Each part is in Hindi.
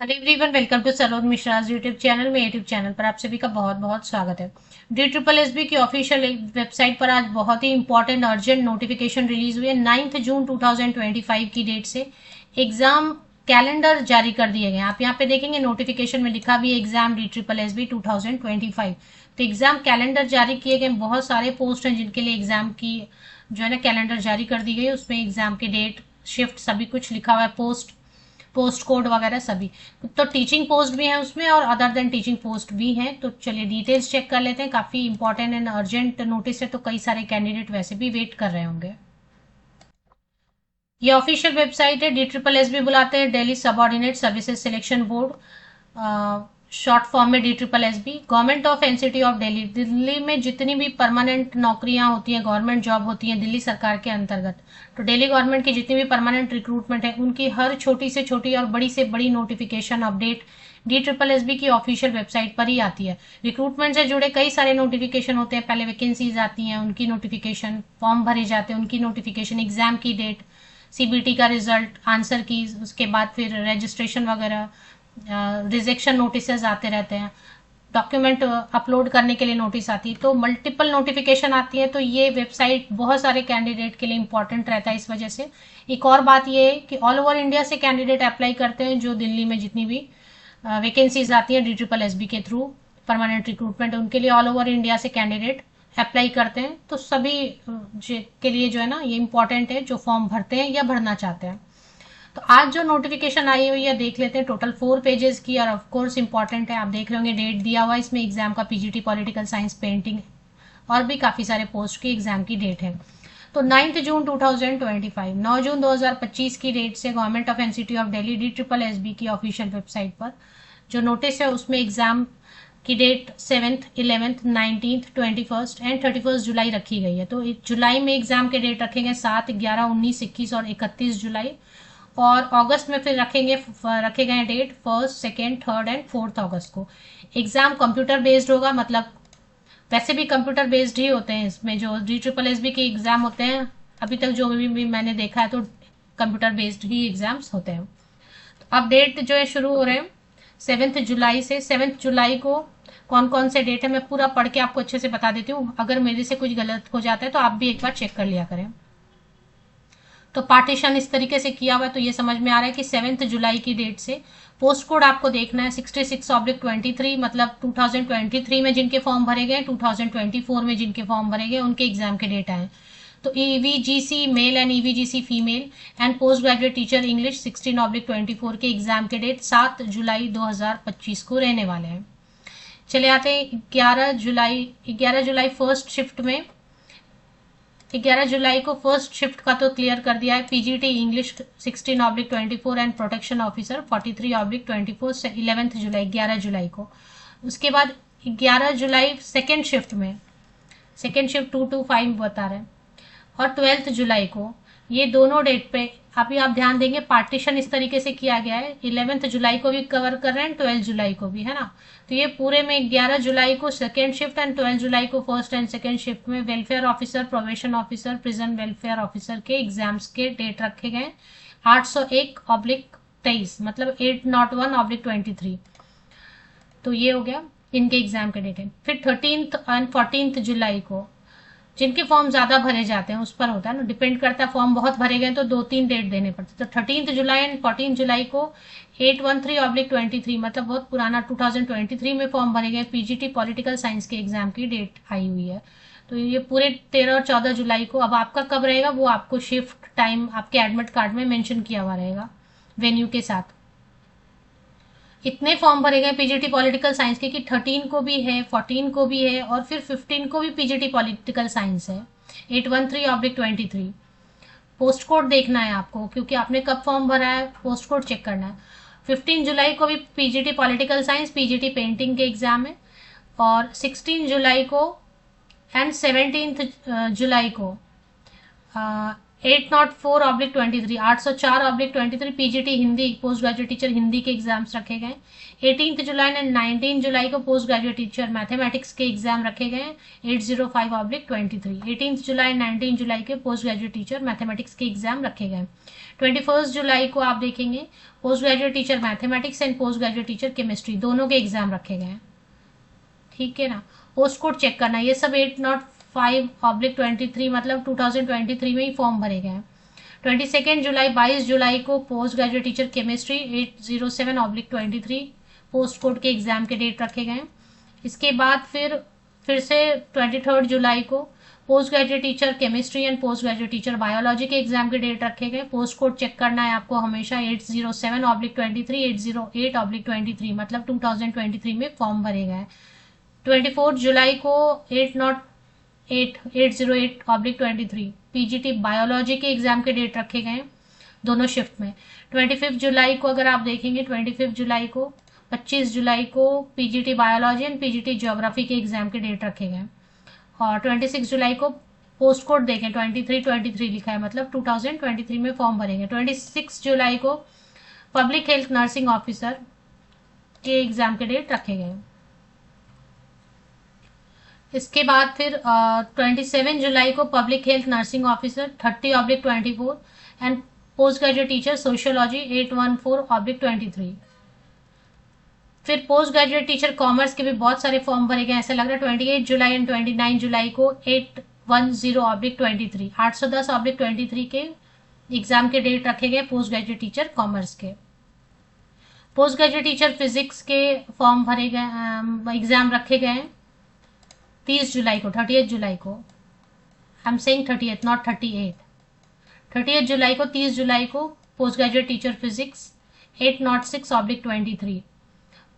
Hello everyone, welcome to Saroj Mishra's YouTube channel में। यूट्यूब चैनल पर आप सभी का बहुत बहुत स्वागत है। DSSB की ऑफिशियल वेबसाइट पर आज बहुत ही इंपॉर्टेंट अर्जेंट नोटिफिकेशन रिलीज हुई है। 9 जून 2025 की डेट से एग्जाम कैलेंडर जारी कर दिए गए। आप यहाँ पे देखेंगे नोटिफिकेशन में लिखा भी है एग्जाम DSSB 2025। तो एग्जाम कैलेंडर जारी किए गए। बहुत सारे पोस्ट हैं जिनके लिए एग्जाम की जो है ना कैलेंडर जारी कर दी गई है। उसमें एग्जाम के डेट, शिफ्ट सभी कुछ लिखा हुआ है, पोस्ट कोड वगैरह सभी। तो टीचिंग पोस्ट भी है उसमें और अदर देन टीचिंग पोस्ट भी है। तो चलिए डिटेल्स चेक कर लेते हैं। काफी इंपॉर्टेंट एंड अर्जेंट नोटिस है, तो कई सारे कैंडिडेट वैसे भी वेट कर रहे होंगे। ये ऑफिशियल वेबसाइट है। DSSB बुलाते हैं Delhi subordinate services selection board, short form में DSSB। Government of NCT of Delhi, Delhi में जितनी भी परमानेंट नौकरियां होती हैं, गवर्नमेंट जॉब होती हैं दिल्ली सरकार के अंतर्गत, तो दिल्ली गवर्नमेंट की जितनी भी परमानेंट रिक्रूटमेंट है उनकी हर छोटी से छोटी और बड़ी से बड़ी नोटिफिकेशन अपडेट DSSB की ऑफिशियल वेबसाइट पर ही आती है। रिक्रूटमेंट से जुड़े कई सारे नोटिफिकेशन होते हैं। पहले वैकेंसीज आती हैं, उनकी नोटिफिकेशन, फॉर्म भरे जाते हैं, उनकी नोटिफिकेशन, एग्जाम की डेट, सीबीटी का रिजल्ट, आंसर कीज, उसके बाद फिर रजिस्ट्रेशन वगैरह, रिजेक्शन नोटिसेस आते रहते हैं, डॉक्यूमेंट अपलोड करने के लिए नोटिस आती है। तो मल्टीपल नोटिफिकेशन आती है। तो ये वेबसाइट बहुत सारे कैंडिडेट के लिए इंपॉर्टेंट रहता है इस वजह से। एक और बात ये है कि ऑल ओवर इंडिया से कैंडिडेट अप्लाई करते हैं। जो दिल्ली में जितनी भी वैकेंसीज आती है DSSB के थ्रू परमानेंट रिक्रूटमेंट, उनके लिए ऑल ओवर इंडिया से कैंडिडेट अप्लाई करते हैं। तो सभी के लिए जो है ना ये इंपॉर्टेंट है जो फॉर्म भरते हैं या भरना चाहते हैं। तो आज जो नोटिफिकेशन आई हुई है देख लेते हैं। टोटल 4 पेजेस की और ऑफ कोर्स इंपॉर्टेंट है। आप देख रहे होंगे डेट दिया हुआ है इसमें एग्जाम का, पीजीटी पॉलिटिकल साइंस पेंटिंग और भी काफी सारे पोस्ट की एग्जाम की डेट है। तो 9 जून 2025, 9 जून 2025 की डेट से government of NCT of Delhi DSSB की ऑफिशियल वेबसाइट पर जो नोटिस है उसमें एग्जाम की date 7th, 11th, 19th, 21st and 31st जुलाई रखी गई है। तो जुलाई में एग्जाम के डेट रखे गए 7, 11, 19, 21 और 31 जुलाई। और अगस्त में फिर रखे गए डेट 1, 2, 3 एंड 4 अगस्त को। एग्जाम कंप्यूटर बेस्ड होगा, मतलब वैसे भी कंप्यूटर बेस्ड ही होते हैं इसमें जो DSSB के एग्जाम होते हैं। अभी तक जो भी मैंने देखा है तो कंप्यूटर बेस्ड ही एग्जाम्स होते हैं। तो अब डेट जो है शुरू हो रहे हैं 7th जुलाई से। 7th जुलाई को कौन कौन से डेट है मैं पूरा पढ़ के आपको अच्छे से बता देती हूँ। अगर मेरे से कुछ गलत हो जाता है तो आप भी एक बार चेक कर लिया करें। तो पार्टीशन इस तरीके से किया हुआ है, तो ये समझ में आ रहा है कि 7th जुलाई की डेट से पोस्ट कोड आपको देखना है 66/23, मतलब 2023 में जिनके फॉर्म भरे गए, 2024 में जिनके फॉर्म भरे गए उनके एग्जाम के डेट आए। तो EVGC male and EVGC female and post graduate teacher English 16/24 के एग्जाम के डेट 7 जुलाई 2025 को रहने वाले हैं। चले आते हैं 11 जुलाई फर्स्ट शिफ्ट में। 11 जुलाई को फर्स्ट शिफ्ट का तो क्लियर कर दिया है। PGT English 16/24 and protection officer 43/24 से 11th जुलाई, 11 जुलाई को। उसके बाद 11 जुलाई सेकेंड शिफ्ट में, सेकेंड शिफ्ट 2 to 5 बता रहे हैं। और 12th जुलाई को, ये दोनों डेट पे अभी आप ध्यान देंगे पार्टीशन इस तरीके से किया गया है। 11th जुलाई को भी कवर कर रहे हैं, 12th जुलाई को भी, है ना। तो ये पूरे में 11 जुलाई को सेकेंड शिफ्ट एंड 12 जुलाई को फर्स्ट एंड सेकेंड शिफ्ट में welfare officer, probation officer, prison welfare officer के एग्जाम्स के डेट रखे गए 801/23, मतलब 801/23। तो ये हो गया इनके एग्जाम के डेट है। फिर 13th एंड 14th जुलाई को जिनके फॉर्म ज्यादा भरे जाते हैं उस पर होता है ना, डिपेंड करता है। फॉर्म बहुत भरे गए तो 2-3 डेट देने पड़ते। तो 13th जुलाई एंड 14 जुलाई को 813/23, मतलब बहुत पुराना 2023 में फॉर्म भरे गए पीजीटी पॉलिटिकल साइंस के एग्जाम की डेट आई हुई है। तो ये पूरे 13 और 14 जुलाई को। अब आपका कब रहेगा वो आपको शिफ्ट टाइम आपके एडमिट कार्ड में मेंशन किया हुआ रहेगा वेन्यू के साथ। इतने फॉर्म भरे गए पीजीटी पॉलिटिकल साइंस के कि 13 को भी है, 14 को भी है और फिर 15 को भी पीजीटी पॉलिटिकल साइंस है 813/23। पोस्ट कोड देखना है आपको क्योंकि आपने कब फॉर्म भरा है, पोस्ट कोड चेक करना है। 15 जुलाई को भी PGT political science, PGT painting के एग्जाम है। और 16 जुलाई को एंड 17 जुलाई को 804/23 804/23 PGT Hindi post graduate teacher Hindi के एग्जाम्स रखे गए। 18 जुलाई एंड 19 जुलाई को पोस्ट ग्रेजुएट टीचर मैथमेटिक्स के एग्जाम रखे गए। 805/23 18 जुलाई 19 जुलाई के पोस्ट ग्रेजुएट टीचर मैथमेटिक्स के एग्जाम रखे गए। 21 जुलाई को आप देखेंगे post graduate teacher mathematics and post graduate teacher chemistry दोनों के एग्जाम रखे गए। ठीक है ना, पोस्ट कोड चेक करना, ये सब 805/23 मतलब 2023 में ही फॉर्म भरे गए हैं। 22 जुलाई 22 जुलाई को post graduate teacher chemistry 807/23 post code के एग्जाम के डेट रखे गए। इसके बाद फिर से 23 जुलाई को post graduate teacher chemistry and post graduate teacher biology के एग्जाम के डेट रखे गए। पोस्ट कोड चेक करना है आपको हमेशा 807/23 808/23 मतलब 2023 में फॉर्म भरे गए। 24 जुलाई को 808/23 पीजीटी बायोलॉजी के एग्जाम के डेट रखे गए दोनों शिफ्ट में। 25 जुलाई को अगर आप देखेंगे 25 जुलाई को 25 जुलाई को PGT biology and PGT geography के एग्जाम के डेट रखे गए। और 26 जुलाई को पोस्ट कोड देखें 23 लिखा है मतलब 2023 में फॉर्म भरेंगे। 26 जुलाई को पब्लिक हेल्थ नर्सिंग ऑफिसर के एग्जाम के डेट रखे गए। इसके बाद फिर 27 जुलाई को public health nursing officer 30/24 and post graduate teacher sociology 814/23। फिर पोस्ट ग्रेजुएट टीचर कॉमर्स के भी बहुत सारे फॉर्म भरे गए ऐसा लग रहा है। 28 जुलाई एंड 29 जुलाई को 810/23 810/23 के एग्जाम के डेट रखे गए पोस्ट ग्रेजुएट टीचर कॉमर्स के। पोस्ट ग्रेजुएट टीचर फिजिक्स के फॉर्म भरे गए एग्जाम रखे गए 30 जुलाई को 30 जुलाई को आई एम सेइंग 30 नॉट 38 30 जुलाई को 30 जुलाई को पोस्ट ग्रेजुएट टीचर फिजिक्स 806/23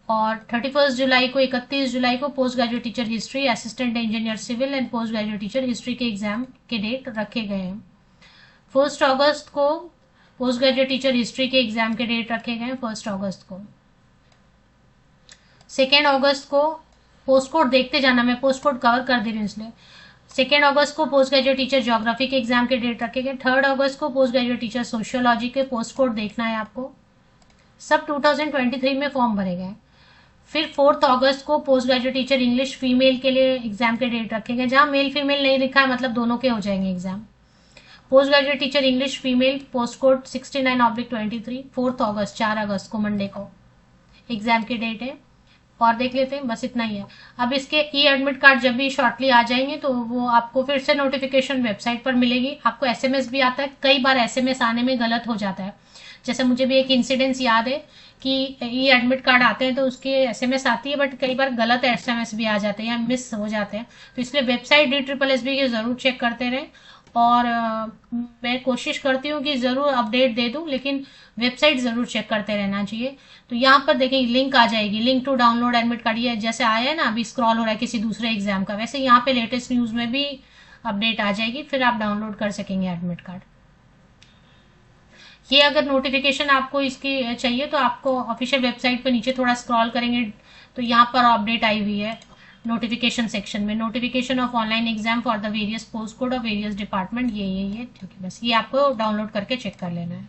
और 31 जुलाई को 31 जुलाई को post graduate teacher history assistant engineer civil and post graduate teacher history के एग्जाम के डेट रखे गए हैं। 1 अगस्त को पोस्ट ग्रेजुएट टीचर हिस्ट्री के एग्जाम के डेट रखे गए हैं 1 अगस्त को। 2 अगस्त को पोस्ट कोड देखते जाना, मैं पोस्ट कोड कवर कर दे रही हूँ इसलिए। 2 अगस्त को पोस्ट ग्रेजुएट टीचर ज्योग्राफी के एग्जाम के डेट रखे गए। 3 अगस्त को पोस्ट ग्रेजुएट टीचर सोशियोलॉजी के पोस्ट कोड देखना है आपको, सब 2023 में फॉर्म भरे गए। फिर 4 अगस्त को post graduate teacher English female के लिए एग्जाम के डेट रखे गए। जहां मेल फीमेल नहीं लिखा है मतलब दोनों के हो जाएंगे exam. Post graduate teacher English female post code 69/23 4 अगस्त 4 अगस्त को मंडे को एग्जाम की डेट है। और देख लेते हैं, बस इतना ही है। अब इसके ई एडमिट कार्ड जब भी शॉर्टली आ जाएंगे तो वो आपको फिर से नोटिफिकेशन वेबसाइट पर मिलेगी। आपको एसएमएस भी आता है, कई बार एसएमएस आने में गलत हो जाता है। जैसे मुझे भी एक इंसिडेंस याद है कि ई एडमिट कार्ड आते हैं तो उसके एसएमएस आती है बट कई बार गलत एसएमएस भी आ जाते हैं या मिस हो जाते हैं। तो इसलिए वेबसाइट DSSB की जरूर चेक करते रहें और मैं कोशिश करती हूँ कि जरूर अपडेट दे दूं, लेकिन वेबसाइट जरूर चेक करते रहना चाहिए। तो यहाँ पर देखिए लिंक आ जाएगी, link to download admit card, ये जैसे आया है ना अभी स्क्रॉल हो रहा है किसी दूसरे एग्जाम का, वैसे यहाँ पे लेटेस्ट न्यूज में भी अपडेट आ जाएगी, फिर आप डाउनलोड कर सकेंगे एडमिट कार्ड। ये अगर नोटिफिकेशन आपको इसकी चाहिए तो आपको ऑफिशियल वेबसाइट पर नीचे थोड़ा स्क्रॉल करेंगे तो यहाँ पर अपडेट आई हुई है नोटिफिकेशन सेक्शन में, notification of online exam for the various post code of various department, ये ठीक है, बस ये आपको डाउनलोड करके चेक कर लेना है।